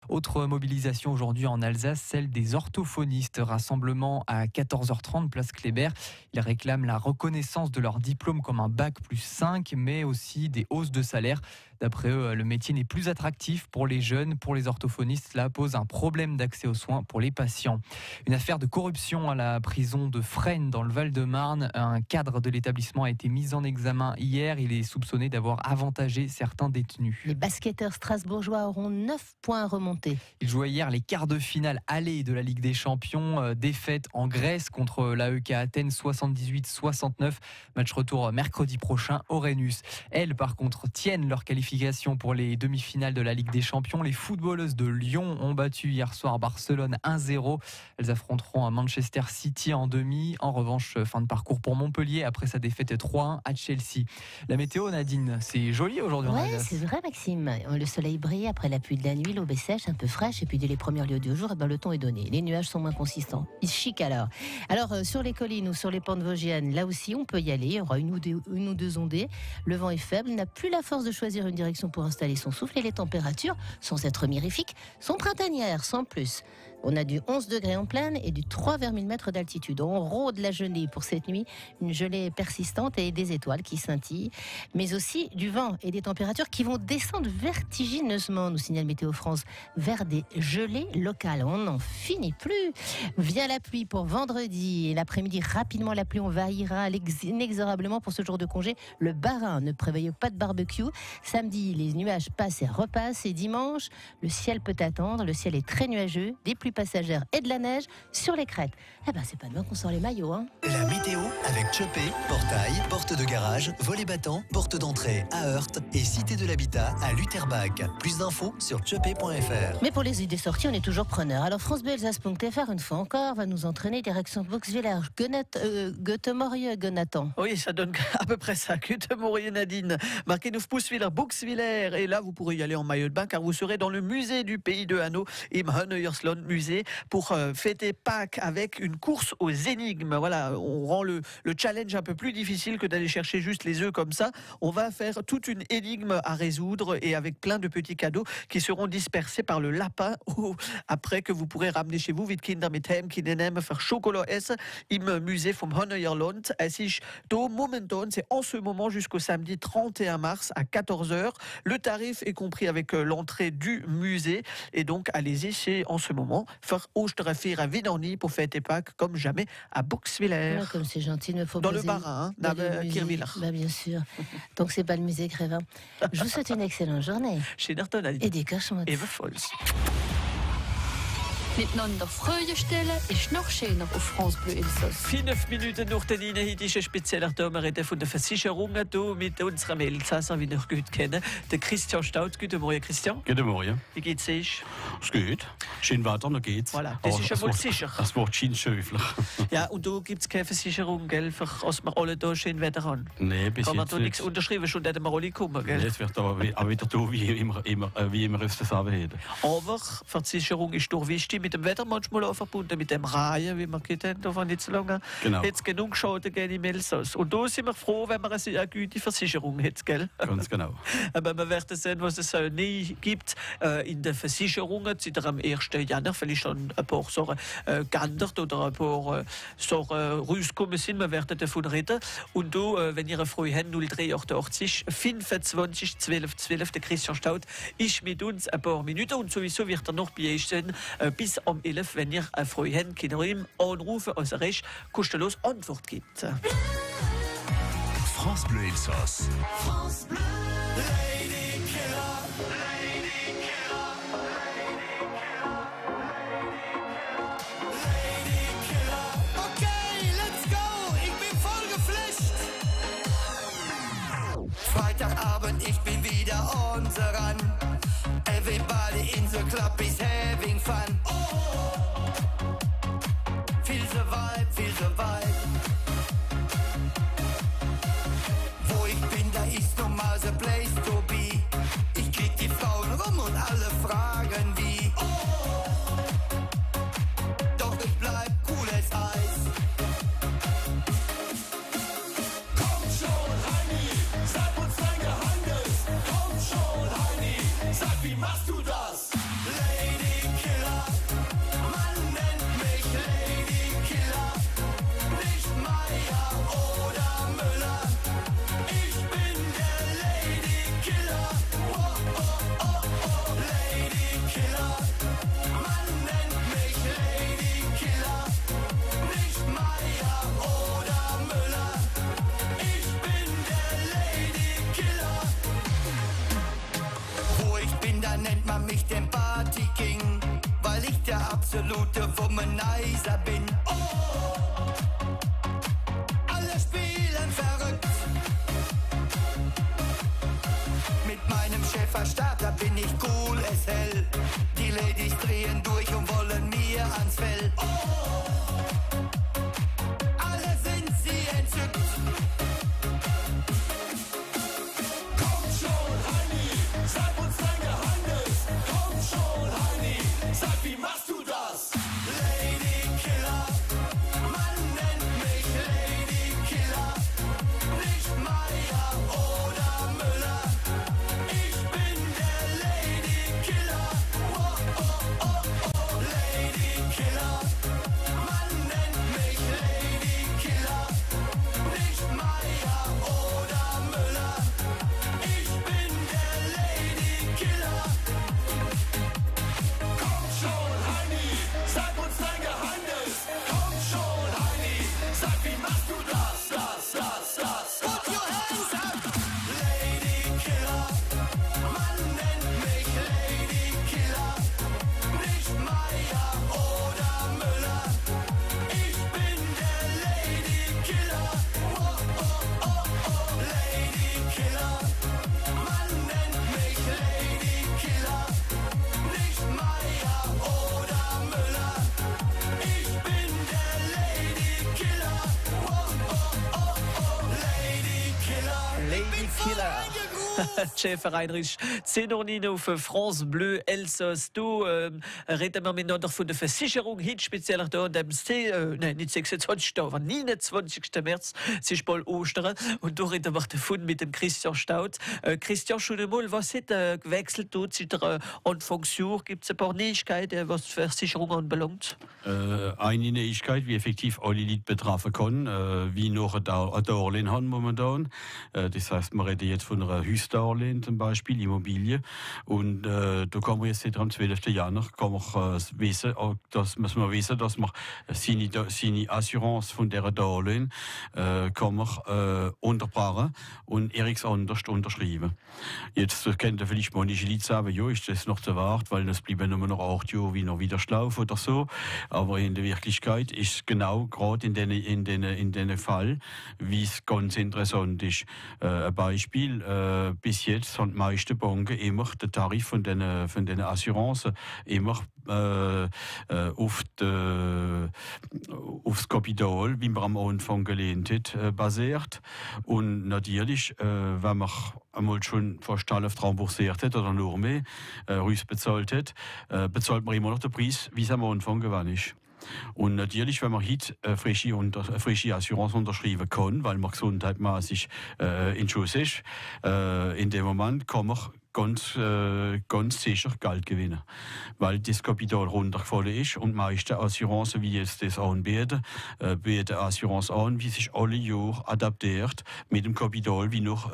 Autre mobilisation aujourd'hui en Alsace, celle des orthophonistes. Rassemblement à 14h30, place Kléber. Ils réclament la reconnaissance de leur diplôme comme un bac plus 5, mais aussi des hausses de salaire. D'après eux, le métier n'est plus attractif pour les jeunes. Pour les orthophonistes, cela pose un problème d'accès aux soins pour les patients. Une affaire de corruption à la prison de Fresnes dans le Val-de-Marne. Un cadre de l'établissement a été mis en examen hier. Il est soupçonné d'avoir avantagé certains détenus. Les basketteurs strasbourgeois auront 9 points remontés. Ils jouaient hier les quarts de finale aller de la Ligue des Champions. Défaite en Grèce contre l'AEK Athènes 78-69. Match retour mercredi prochain au Rhenus. Elles, par contre, tiennent leur qualification pour les demi-finales de la Ligue des Champions. Les footballeuses de Lyon ont battu hier soir Barcelone 1-0. Elles affronteront Manchester City en demi. En revanche, fin de parcours pour Montpellier après sa défaite 3-1 à Chelsea. La météo, Nadine, c'est joli aujourd'hui. Oui, c'est vrai, Maxime. Le soleil brille après la pluie de la nuit, l'aube est sèche, un peu fraîche, et puis dès les premiers lieux du jour, le ton est donné. Les nuages sont moins consistants. Ils chic alors. Alors, sur les collines ou sur les pentes vosgiennes, là aussi, on peut y aller. Il y aura une ou deux ondées. Le vent est faible, il n'a plus la force de choisir une direction pour installer son souffle, et les températures, sans être mirifiques, sont printanières, sans plus. On a du 11 degrés en plaine et du 3 vers 1000 mètres d'altitude. On rôde la gelée pour cette nuit, une gelée persistante et des étoiles qui scintillent, mais aussi du vent et des températures qui vont descendre vertigineusement, nous signale Météo France, vers des gelées locales. On n'en finit plus. Vient la pluie pour vendredi et l'après-midi, rapidement la pluie envahira inexorablement pour ce jour de congé. Le Bas-Rhin ne prévoit pas de barbecue. Samedi, les nuages passent et repassent, et dimanche, le ciel peut attendre. Le ciel est très nuageux, des pluies passagères et de la neige sur les crêtes. Eh ben, c'est pas demain qu'on sort les maillots, hein. La météo avec Chopé, portail, porte de garage, volet battant, porte d'entrée à Heurt et cité de l'habitat à Lutterbach. Plus d'infos sur chopé.fr. Mais pour les idées sorties, on est toujours preneur. Alors francebleu-alsace.fr, une fois encore, va nous entraîner direction Boxwiller. Goethe-Morieux, Nathan. Oui, ça donne à peu près ça. Goethe-Morieux, Nadine. Marquez 9 pouces, Boxwiller. Et là, vous pourrez y aller en maillot de bain car vous serez dans le musée du pays de Hanau, im Hanneuerslon musée, pour fêter Pâques avec une course aux énigmes. Voilà, on rend le challenge un peu plus difficile que d'aller chercher juste les œufs comme ça. On va faire toute une énigme à résoudre et avec plein de petits cadeaux qui seront dispersés par le lapin après que vous pourrez ramener chez vous. Wie Kinder mit Heimkinenem faire Chocolat S im Musée vom Hanneuerland. Es ist do momentan, c'est en ce moment jusqu'au samedi 31 mars à 14h. Le tarif est compris avec l'entrée du musée et donc allez-y, c'est en ce moment. Faire Osterfir à Vidani pour fêter Pâques comme jamais à Boxwiller. Ouais, comme c'est gentil, il me faut dans le Bas-Rhin, dans le Kirwiller. Bah, bien sûr. Donc c'est pas le musée Grévin. Je vous souhaite une excellente journée. Chez Nerton Et des cachements. Eva Fols. Miteinander Freude stellen ist noch schöner auf France Bleu Elsass. 5 Minuten nach der heute spezieller Thema von der Versicherung mit unserem Elsasser, wie wir gut kennen, der Christian Staud. Guten Morgen, Christian. Guten Morgen. Wie geht's euch? Es geht. Schön weiter, noch geht's. Voilà, das ist ja wohl sicher. Das Wort Scheinschöfler. Ja, und da gibt's keine Versicherung, gell, für als wir alle da schön Wetter haben. Nee, bis kann man jetzt da nichts unterschreiben, schon hätten wir alle kommen, gell? Es wird aber wieder da, wie immer es zusammenhält. Aber Versicherung ist doch wichtig, mit dem Wetter manchmal auch verbunden, mit dem Reihen, wie wir kennen, da nicht so lange. Genau. Jetzt genug Schaden gehen im Elsass. Und da sind wir froh, wenn man eine gute Versicherung hat, gell? Ganz genau. Aber wir werden sehen, was es nie gibt in den Versicherungen. Seit am 1. Januar vielleicht schon ein paar Sachen geändert oder ein paar Sachen rausgekommen sind. Wir werden davon reden. Und da, wenn ihr eine Freude habt, 0388 25 12 12, der Christian Staud ist mit uns ein paar Minuten und sowieso wird er noch bei euch sein bis am 11, wenn ihr eine Freude habt, könnt ihr ihm anrufen, als er recht kostenlos Antwort gibt. France Bleu Elsass. France Bleu. Lady Killer. Lady Killer. Lady Killer. Okay, let's go. Ich bin voll geflasht. Freitagabend, ich bin wieder on the run. Everybody in the club is having fun. Feel the vibe, feel the vibe. Wo ich bin, da ist normal the place to be. Ich krieg die Frauen rum und alle fragen wie. Doch ich bleib cool as Eis. Komm schon, Heini, sag uns dein Geheimnis. Komm schon, Heini, sag, wie machst du das? Lady absolute Womanizer bin. Oh, alle spielen verrückt. Mit meinem Schäferstarter bin ich cool as hell. Die Ladies drehen durch und wollen mir ans Fell. Oh, alle sind sie entzückt. Komm schon, Heini, sag uns dein Geheimnis. Komm schon, Heini, sag, wie machst du das? Lady Killer, man nennt mich Lady Killer. Nicht Meier oder Müller. Ich bin der Lady Killer. Oh, oh, oh, oh, Lady Killer. Man nennt mich Lady Killer. Nicht Meier oder Müller. Ich bin der Lady Killer. Komm schon, Heini, sag uns dein Geheimnis. Komm schon, Heini, sag, wie machst du das? Put your hands up! Lady Killer, man nennt mich Lady Killer. Nicht Meier oder Müller. Ich bin der Lady Killer. Oh, oh, oh, oh, Lady Killer. Man nennt mich Lady Killer. Nicht Meier oder Müller. Ich bin der Lady Killer. Oh, oh, oh, oh, Lady Killer. Lady Killer. Schäfer Heinrich, 10 Uhr auf France Bleu Elsass. Du reden wir miteinander von der Versicherung, heute speziell da an dem nicht 26. aber 29. März, es ist bald Ostern. Und da reden wir davon mit dem Christian Staud. Christian, schon einmal, was hat gewechselt dort seit der Anfangsjahr? Gibt es ein paar Neuigkeiten, was die Versicherung anbelangt? Eine Neuigkeit, wie effektiv alle Leute betreffen können, wie noch ein Darlehen haben momentan. Das heißt, wir reden jetzt von einer Hausdarlehen zum Beispiel, Immobilie. Und da kann man jetzt am 12. Januar kann man wissen, dass man seine Assurance von dieser Darlehen kann man unterbrechen und eriks anders unterschreiben. Jetzt kennt ihr vielleicht manche Leute sagen, ja, ist das noch zu warten, weil es bleiben nur noch 8 Jahre wie noch wieder Schlauf oder so. Aber in der Wirklichkeit ist genau gerade in den Fall, wie es ganz interessant ist. Ein Beispiel, bis jetzt haben die meisten Banken immer den Tarif von den Assuranzen immer aufs Kapital, wie man am Anfang gelehnt hat, basiert. Und natürlich, wenn man einmal schon fast alle remboursiert hat oder nur mehr bezahlt hat, bezahlt man immer noch den Preis, wie es am Anfang gewesen ist. Und natürlich, wenn man heute frische Assurance unterschreiben kann, weil man gesundheitmäßig in Schuss ist, in dem Moment kann man ganz sicher Geld gewinnen. Weil das Kapital runtergefallen ist und die meisten Assuranzen, wie jetzt das anbieten, bieten Assurance an, wie sich alle Jahre adaptiert mit dem Kapital, wie noch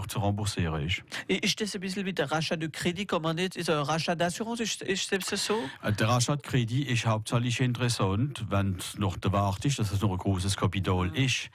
zu remboursieren ist. Ist das ein bisschen wie der Rachat de Crédit, kann man nicht? Ist ein Rachat d'Assurance, ist das so? Der Rachat Crédit ist hauptsächlich interessant, wenn es noch der Wert ist, dass es noch ein großes Kapital ist.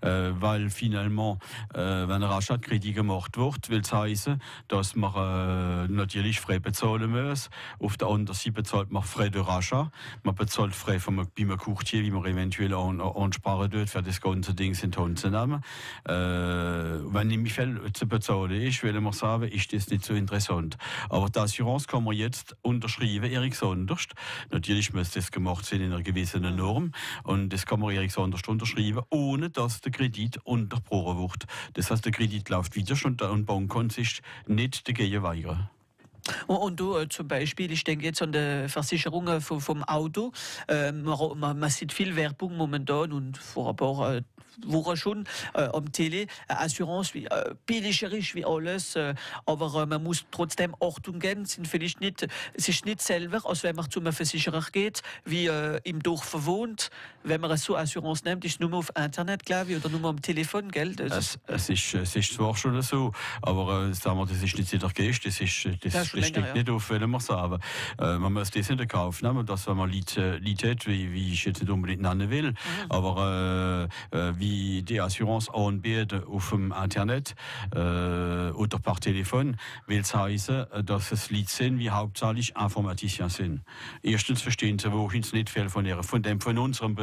Weil finalement, wenn ein Rachat Crédit gemacht wird, will es heißen, dass man natürlich frei bezahlen muss. Auf der anderen Seite bezahlt man frei de Rachat. Man bezahlt frei beim Courtier, wie man eventuell ansparen tut, für das ganze Ding in die Hand zu nehmen. Wenn ich mich zu bezahlen ist, will man sagen, ist das nicht so interessant. Aber die Assurance kann man jetzt unterschreiben, eriks anders. Natürlich muss das gemacht sein in einer gewissen Norm. Und das kann man eriks anders unterschreiben, ohne dass der Kredit unterbrochen wird. Das heißt, der Kredit läuft wieder und die Bank kann sich nicht dagegen weigern. Und du zum Beispiel, ich denke jetzt an die Versicherungen vom Auto. Man sieht viel Werbung momentan und vor ein paar Wochen schon am Tele. Assurance wie billiger ist wie alles, aber man muss trotzdem Achtung geben. Es ist nicht selber, als wenn man zu einem Versicherer geht, wie im Dorf wohnt. Wenn man so Assurance nimmt, ist es nur auf Internet, glaube ich, oder nur am Telefon, gell? Es ist zwar schon so, aber sagen wir, das ist nicht jeder Gast, das ist schon Das länger, steckt nicht auf, wenn man es aber. Man muss das in den Kauf nehmen, dass wenn man Lied hat, wie ich jetzt nicht unbedingt nennen will, aber wie die Assurance anbietet auf dem Internet oder per Telefon, will es heißen, dass es Lied sind, wie hauptsächlich Informaticier sind. Erstens verstehen sie wohin nicht viel von unserem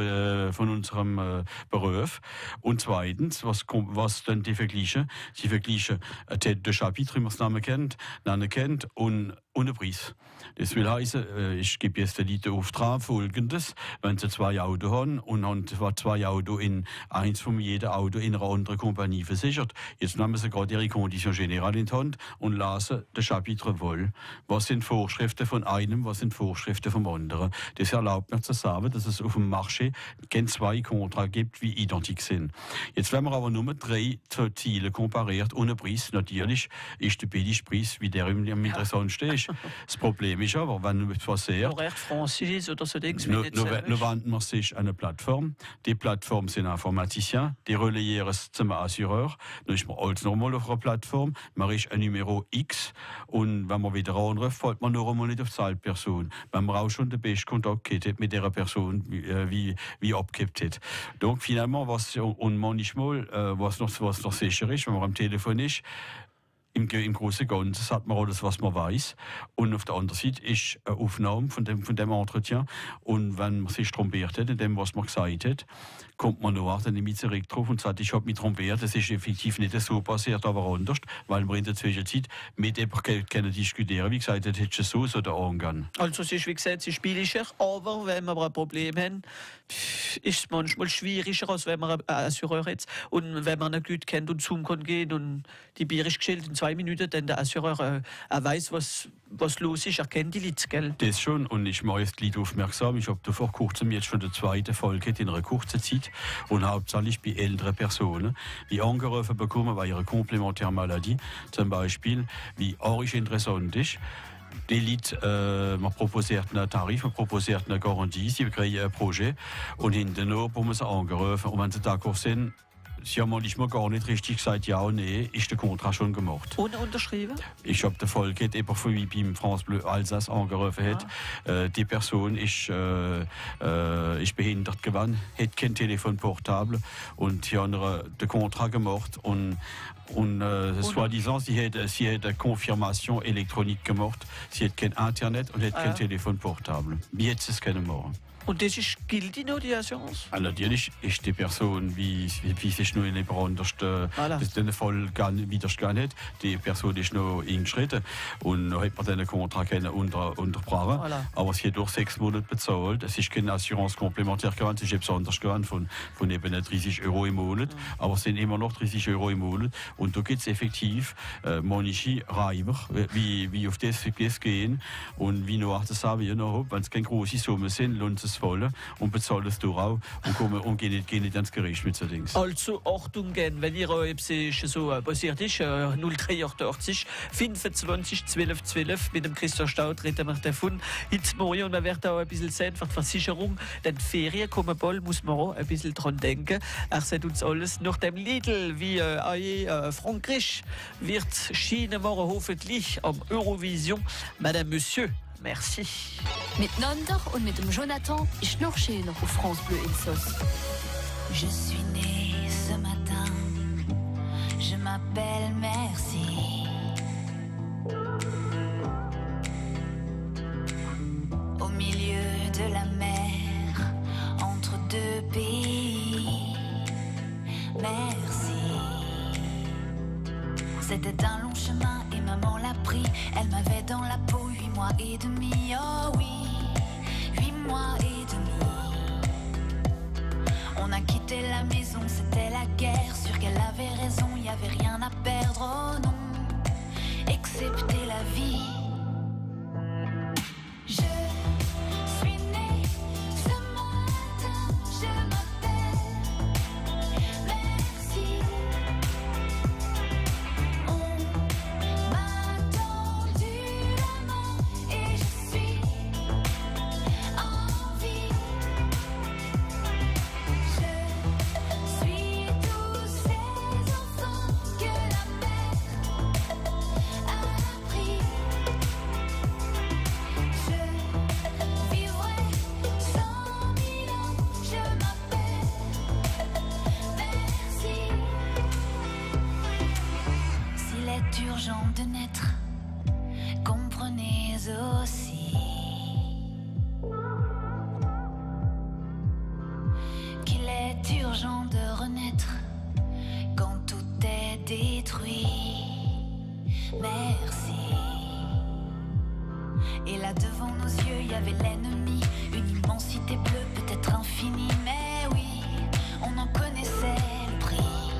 Beruf. Und zweitens, was dann die vergleichen? Sie vergleichen de Chapitre, wie man es nennen kennt, und ohne Preis. Das will heißen, ich gebe jetzt den Leuten Auftrag folgendes: Wenn sie 2 Autos haben und haben 2 Autos in eins von jedem Auto in einer anderen Kompanie versichert, jetzt nehmen sie gerade ihre Condition Générale in die Hand und lassen den Chapitre voll. Was sind Vorschriften von einem, was sind Vorschriften vom anderen? Das erlaubt mir zu sagen, dass es auf dem Marché 2 Kontrakte gibt, die identisch sind. Jetzt, wenn man aber nur 3 Ziele kompariert, ohne Preis, natürlich ist der billige Preis, wie der im interessantsten ist. Das Problem ist aber, wenn etwas passiert, Horaire Francis oder so Dings. Nous wenden wir sich an eine Plattform. Die Plattform sind Informaticiens, die relayieren es zum Assureur. Dann ist man als normal auf einer Plattform, man ist ein Numero X und wenn man wieder anruft, fällt man noch einmal nicht auf die Zahlperson. Wenn man auch schon den besten Kontakt hat mit dieser Person, wie abgekippt hat. Donc finalement, und manchmal, was noch sicher ist, wenn man am Telefon ist, im Großen und Ganzen hat man alles, was man weiß. Und auf der anderen Seite ist eine Aufnahme von dem Entretien. Und wenn man sich trompiert hat, in dem, was man gesagt hat, kommt man noch dann mit zurück drauf und sagt, ich habe mich trompiert. Das ist effektiv nicht so passiert, aber anders, weil wir in der Zwischenzeit mit jemandem können diskutieren. Wie gesagt, das hätte so oder angehen. Also es ist, wie gesagt, es ist billiger, aber wenn wir ein Problem haben, ist es manchmal schwieriger, als wenn man einen Assureur hat. Und wenn man nicht gut kennt und Zoom kann gehen und die Bier ist geschillt in 2 Minuten, dann der Assureur weiß, was los ist, er kennt die Leute, gell? Das schon, und ich mache jetzt die Leute aufmerksam. Ich habe da vor kurzem jetzt schon die 2. Folge in einer kurzen Zeit und hauptsächlich bei älteren Personen, die angerufen bekommen bei ihrer komplementären Maladie, zum Beispiel, wie auch interessant ist. Die Leute, man proposiert einen Tarif, man proposiert eine Garantie, sie kriegen ein Projekt und hinterher bekommen sie angerufen. Und wenn sie d'accord sind, sie haben manchmal gar nicht richtig gesagt, ja oder nein, ist der Kontrakt schon gemacht. Und unterschrieben? Ich habe den Fall gehabt, eben von wie beim France Bleu Alsace angerufen hat. Die Person ist behindert geworden, hat kein Telefon portable und sie haben den Kontrakt gemacht und soi-disant, sie hat eine Konfirmation elektronisch gemacht, sie hat kein Internet und hat kein Telefon portable. Wie hätte sie es können machen? Und das ist gilt noch die Assurance? Natürlich ist die Person, wie sich nur in den anders den Fall widerstanden hat, die Person ist noch eingeschritten und noch hat man den Kontrakt unterbrochen. Voilà. Aber sie hat durch 6 Monate bezahlt. Es ist keine Assurance komplementär gewesen, es ist etwas anderes gewesen von eben 30 Euro im Monat. Aber es sind immer noch 30 Euro im Monat. Und da gibt es effektiv manche Reiber, wie auf das gehen und wie noch das sagen wir noch, wenn es keine große Summe sind, lohnt es voll und bezahlt es durch auch und gehen nicht ans Gericht mit so Dings. Also Achtung, wenn ihr so passiert ist, 0388 25 12 12 mit dem Christoph Staud reden wir davon. Jetzt morgen und man wird auch ein bisschen sehen für die Versicherung, denn die Ferien kommen bald, muss man auch ein bisschen dran denken. Er sagt uns alles nach dem Lidl, wie Frankreich wird Schiene morgen hoffentlich am Eurovision. Madame, Monsieur, merci. Miteinander und mit dem Jonathan ist noch schöner auf France Bleu Elsass. Je suis née ce matin, je m'appelle Merci. Au milieu de la mer, entre 2 pays, merci. C'était un long chemin et maman l'a pris. Elle m'avait dans la peau 8 mois et demi, oh oui, 8 mois et demi. On a quitté la maison, c'était la guerre. Sûr qu'elle avait raison, y avait rien à perdre, oh non, excepté la vie. Je suis née ce matin, je m'appelle Merci. On m'a tendu la main et je suis en vie. Je suis tous ces enfants que la mer a pris. y avait l'ennemi, une immensité bleue, peut-être infinie, mais oui, on en connaissait le prix.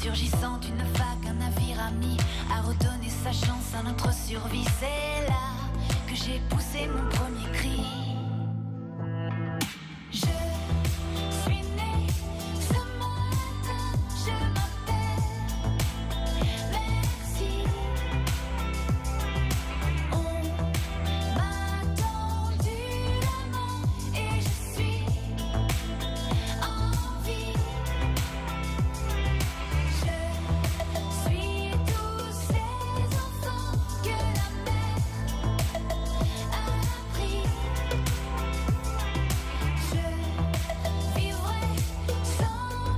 Surgissant d'une vague, un navire ami a redonné sa chance à notre survie. C'est là que j'ai poussé mon premier cri. Je suis née ce matin, je m'appelle Merci. On m'a tendu la main et je suis en vie. Je suis tous ces enfants que la mer a pris. Je vivrai 100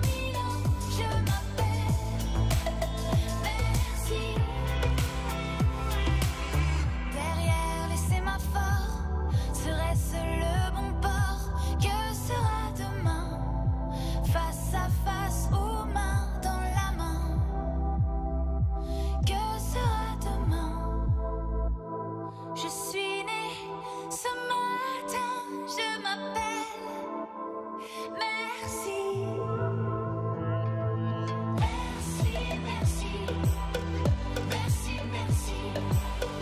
000 ans, je m'appelle Merci. Derrière les sémaphores, serait-ce le bon port? Que sera demain? Face à face ou main dans la main? Que sera demain? Je suis née ce matin, je m'appelle Merci. Merci, merci. Merci, merci.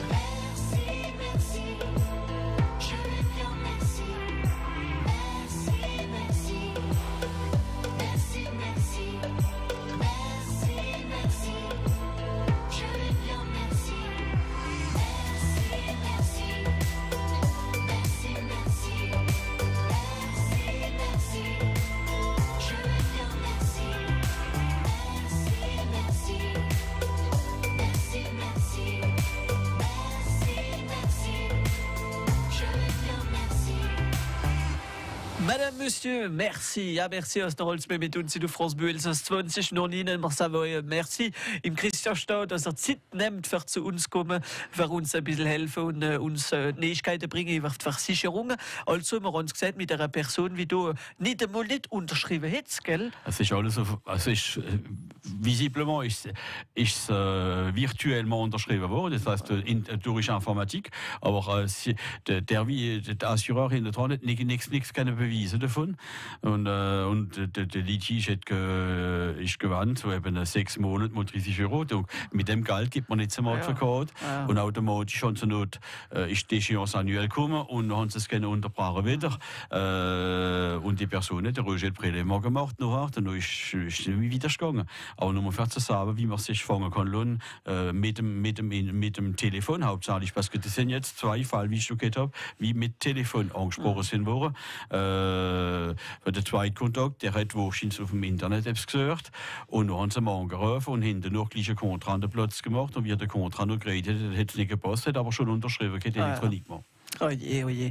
Merci, merci. Je vais bien, merci. Merci, merci. Merci, merci. Merci, merci. Je vais bien, merci. Merci, merci. Merci, merci. Merci, merci. Je vais bien, merci. Merci, merci. Merci, merci. Merci, merci. Je vais bien, merci. Madame, Monsieur, merci. Ja, merci aus der Holzbemetun zu France Bühl. Das 20 noch Ihnen. Wir sagen merci. Im Christian Staud, dass Zeit nimmt, für zu uns kommen, für uns ein bisschen helfen und uns Neuigkeiten bringen über die Versicherungen. Also, wir haben uns gesagt, mit einer Person, wie du nicht einmal nicht unterschrieben hättest, gell? Es ist alles, also ist, visiblement ist virtuellement unterschrieben worden, das heißt durch Informatik, aber der Assureur hinter dran hat nichts keine Beweise davon und der Litige ist gewandt, so eben 6 Monate mal 30 Euro. Und mit dem Geld gibt man jetzt einen Advokat und automatisch haben sie not ist die Chance annuell gekommen und dann haben sie es gerne unterbrochen wieder und die Person hat Roger Prélèvement gemacht noch und dann ist es wieder gegangen. Aber nur mal zu sagen, wie man sich fangen kann mit dem Telefon hauptsächlich, parce que das sind jetzt 2 Fälle, wie ich schon gehört habe, wie mit Telefon angesprochen sind worden. Der zweite Kontakt, der hat wahrscheinlich auf dem Internet gesagt und dann haben sie mal angerufen und hinten noch gleich einen Kontra an den Platz gemacht und wie der Kontra noch geredet hat, hat es nicht gepasst, hat aber schon unterschrieben, keine Elektronik mehr. Oh je, oh je.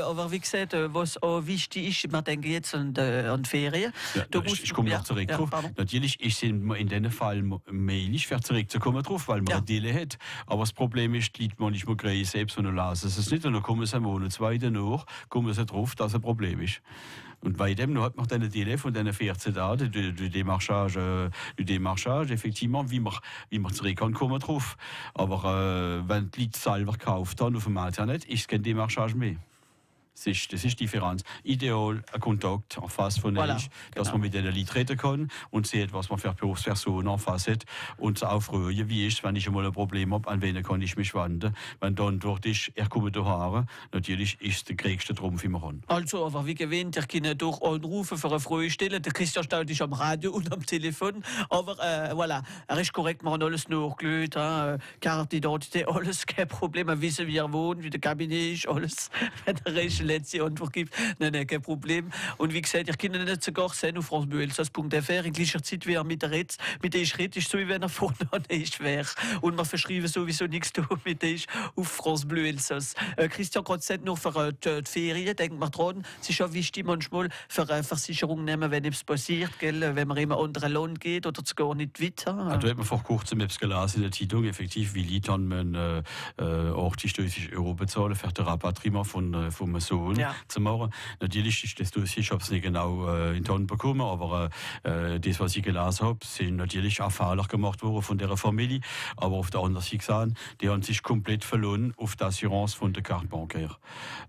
Aber wie gesagt, was auch wichtig ist, man denkt jetzt an die Ferien. Ja, ich komme noch zurück drauf. Natürlich ist in diesem Fall mailig, für zurückzukommen drauf, weil man eine Delle hat. Aber das Problem ist, die Leute manchmal kriegen selbst und lassen es nicht. Und dann kommen sie einen Monat, 2 danach, kommen sie drauf, dass es ein Problem ist. Und bei dem hat man dann die von diesen 14 Tagen, du Démarchage, effektiv, wie man zurückkommen drauf. Aber wenn die Leute selber kaufen dann auf dem Internet, ist es kein Démarchage mehr. Das ist die Differenz. Ideal ein Kontakt en face von euch, dass man mit den Leuten reden kann und sieht, was man für Berufspersonen en face hat und auch früher, wie ist, wenn ich einmal ein Problem habe, an wen kann ich mich wenden. Wenn dann dort ist, komme daher, natürlich ist der größte Trumpf immer an. Also, aber wie gewinnt, ich kann durch anrufen für eine Frage stellen. Der Christian Staud ist am Radio und am Telefon, aber voilà, ist korrekt, wir haben alles nachgeschaut, Karte, Identität, alles, kein Problem, wir wissen, wie wohnt, wie der Kabinett ist, alles, wenn der Rest letzte Antwort gibt. Nein, kein Problem. Und wie gesagt, ich kann nicht sogar sehen auf francebleuelsass.fr in gleicher Zeit, wie er mit der Schritt ist, so wie wenn er vorne ist wäre. Und wir verschreiben sowieso nichts mit ist auf France Bleu Elsass. Christian gerade gesagt, noch für die Ferien, denkt man dran, es ist schon wichtig manchmal für eine Versicherung nehmen, wenn etwas passiert, gell? Wenn man in ein anderes Land geht oder gar nicht weiter. Da hat man vor kurzem etwas gelesen in der Zeitung, effektiv, wie Leute dann auch die 30 Euro bezahlen für den Rabattrimmer vom Sohn Person zu machen. Natürlich ist das Dossier, ich habe es nicht genau in Ton bekommen, aber das, was ich gelesen habe, sind natürlich auch Fehler gemacht worden von der Familie. Aber auf der anderen Seite gesehen, die haben sich komplett verloren auf die Assurance von der Carte bancaire.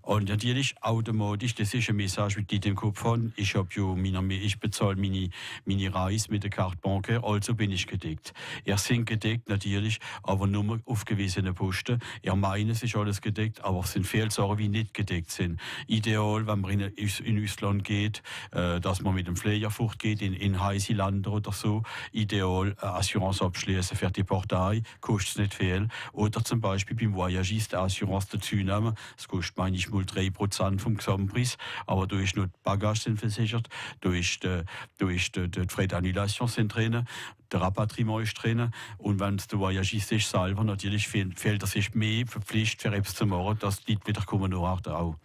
Und natürlich automatisch, das ist ein Message, die ich im Kopf habe, ich bezahle meine Reise mit der Carte bancaire, also bin ich gedeckt. Sind gedeckt natürlich, aber nur auf gewisse Posten. Meinen, es ist alles gedeckt, aber es sind viele Sachen, die nicht gedeckt sind. Ideal, wenn man in Ausland geht, dass man mit dem Flieger fortgeht, in heiße Länder oder so. Ideal, Assurance abschließen für die Partei, kostet nicht viel. Oder zum Beispiel beim Voyagiste Assurance dazu nehmen. Das kostet manchmal 3% vom Gesamtpreis, aber da ist nur die Bagage sind versichert, da ist die Frais d'Annulation sind drin, der Rapatriement ist drin. Und wenn der Voyagiste ist selber, natürlich fehlt er sich mehr verpflichtet für etwas zu machen, das liegt wieder kommen auch.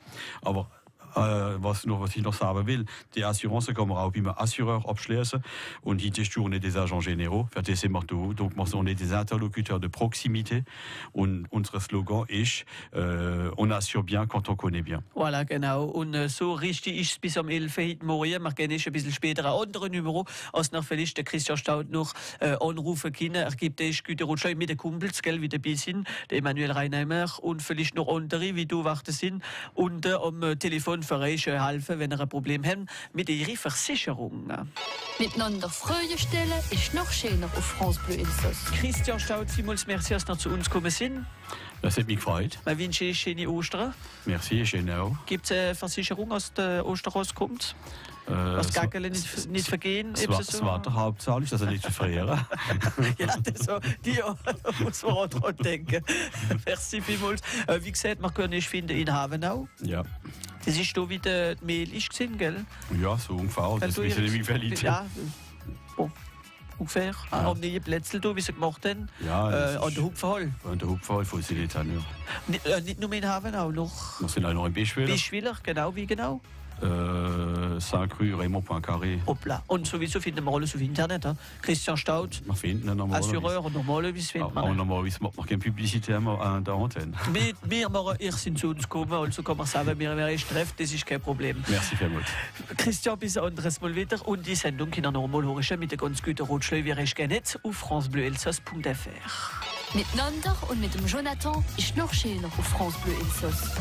Aber was ich noch sagen will, die Assurance kann man auch beim Assureur abschließen. Und hier ist on est des agents généraux, für das sind wir da. Donc, on est des interlocuteurs de proximité. Und unser Slogan ist, on assure bien quand on connaît bien. Voilà, genau. Und so richtig ist es bis am 11. heute Morgen. Wir gehen ein bisschen später ein anderes Nummer, als nach vielleicht der Christian Staud noch anrufen können. Er gibt es gute Rutschei mit den Kumpels, gell, wie dabei sind, der Emanuel Reinheimer und vielleicht noch andere, wie du warten sind. Und am Telefon für euch helfen, wenn ihr ein Problem habt mit ihrer Versicherung. Miteinander Freude stellen ist noch schöner auf France Bleu Elsass. Christian Staud, vielmals merci, dass ihr zu uns gekommen sind. Das hat mich gefreut. Wir wünschen euch schöne Ostern. Merci, schön auch. Gibt es eine Versicherung, aus der Ostern rauskommt? Das Gackele nicht vergehen? Das war der hauptsächlich, dass er nicht zu frieren. Ja, das so, die muss man auch dran denken. Merci vielmals. Wie gesagt, man kann nicht finden in Havenau. Ja. Das ist da wie der Mehl ist gesehen, gell? Ja, so ungefähr. Das wissen nicht, wie viel Leute. Ja, ungefähr. Haben die Plätze da, wie sie gemacht haben? Ja, an der Hupferhall. An der Hupferhall von Silitan, ja. Nicht nur in Havenau, noch. Wir sind auch noch in Bischwiller. Bischwiller, genau, wie genau? Saint-Cru, Raymond Poincaré. Hoppla. Und sowieso finden wir alles auf Internet. Christian Staud, Wir finden ihn normalerweise. Assureur, normalerweise findet man Aber ihn. normalerweise macht man keine Publicität an der Antenne. Wir machen, ihr sind zu uns gekommen, also kann man sagen, wir erst treffen, das ist kein Problem. Merci vielmals. Christian, bis ein anderes Mal wieder. Und die Sendung kann ihr normal hören mit der ganz guten Rotschleu, wie ich gerne auf francebleuelsass.fr. Miteinander und mit dem Jonathan ist noch schöner auf France Bleu Elsass.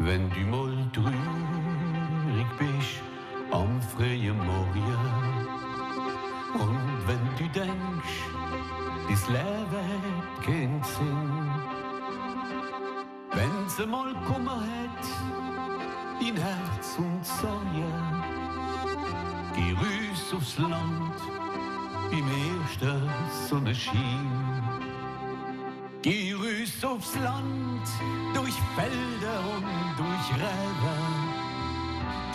Wenn du mal traurig bist am freien Morgen und wenn du denkst, das Leben hat keinen Sinn, wenn's einmal kommen hat, in Herz und Sorge, geh rüß aufs Land im ersten Sonnenschein. Geh rüß aufs Land, durch Felder und durch Räder.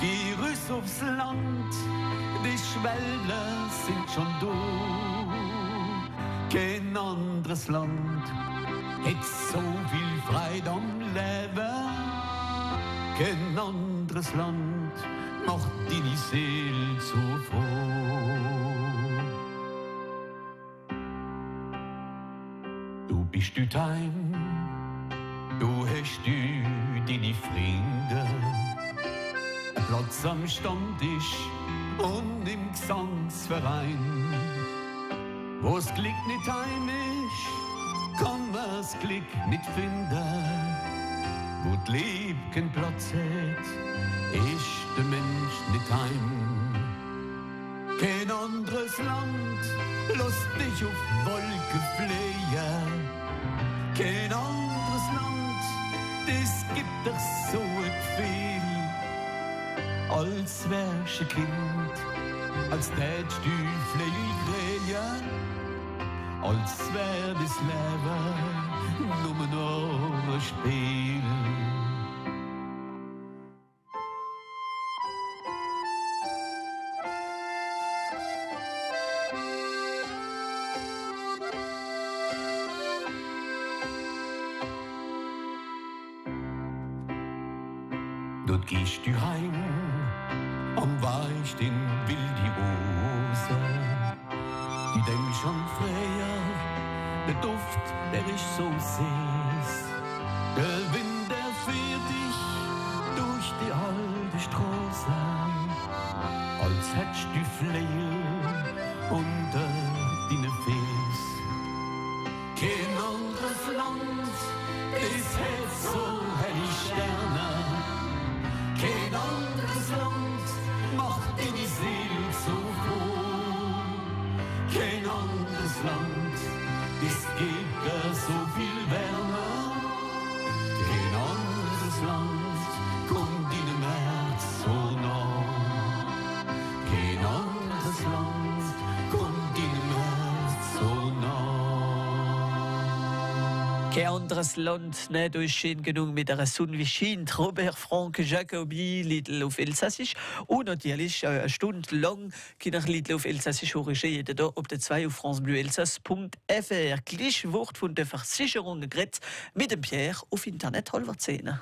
Geh rüß aufs Land, die Schwellen sind schon da. Kein anderes Land hat so viel Freude am Leben. Kein anderes Land macht deine Seele so froh. Du bist du daheim, du hast du deine Freunde, Platz am Stammtisch und im Gesangsverein. Wo's Glück nicht heim ist, kann man's Glück nicht finden. Wo die Liebe keinen Platz hat, ist der Mensch nicht heim. Kein anderes Land lässt dich auf Wolken fliehen. Kein anderes Land, das gibt doch so ein Gefühl. Als wärst ein Kind, als tätst du Flügel drehen. als wär das Leben nur noch ein Spiel. Dort gehst du heim, am Weich den will die Rose. Du denkst an früher, der Duft, der ist so süß. Der Wind, der fährt dich durch die alte Straße, als hättest du Fleil unter deine Füß. Kein anderes Land, das hat so helle Sterne. Kein anderes Land macht in die Seele so froh. Kein anderes Land, es gibt da so viel Wärme. Kein anderes Land kommt in dem Herz so nah. Kein anderes Land kommt in dem Herz so nah. Kein anderes Land nicht durchschien genug mit der Sonne wie schien. Robert Frank Jacobi, Lied auf Elsassisch. Und natürlich eine Stunde lang kann Lied auf Elsassisch hören, jeder da auf der 2 auf francebleuelsass.fr. Gleich Wort von der Versicherung geredet mit dem Pierre auf Internet halber 10.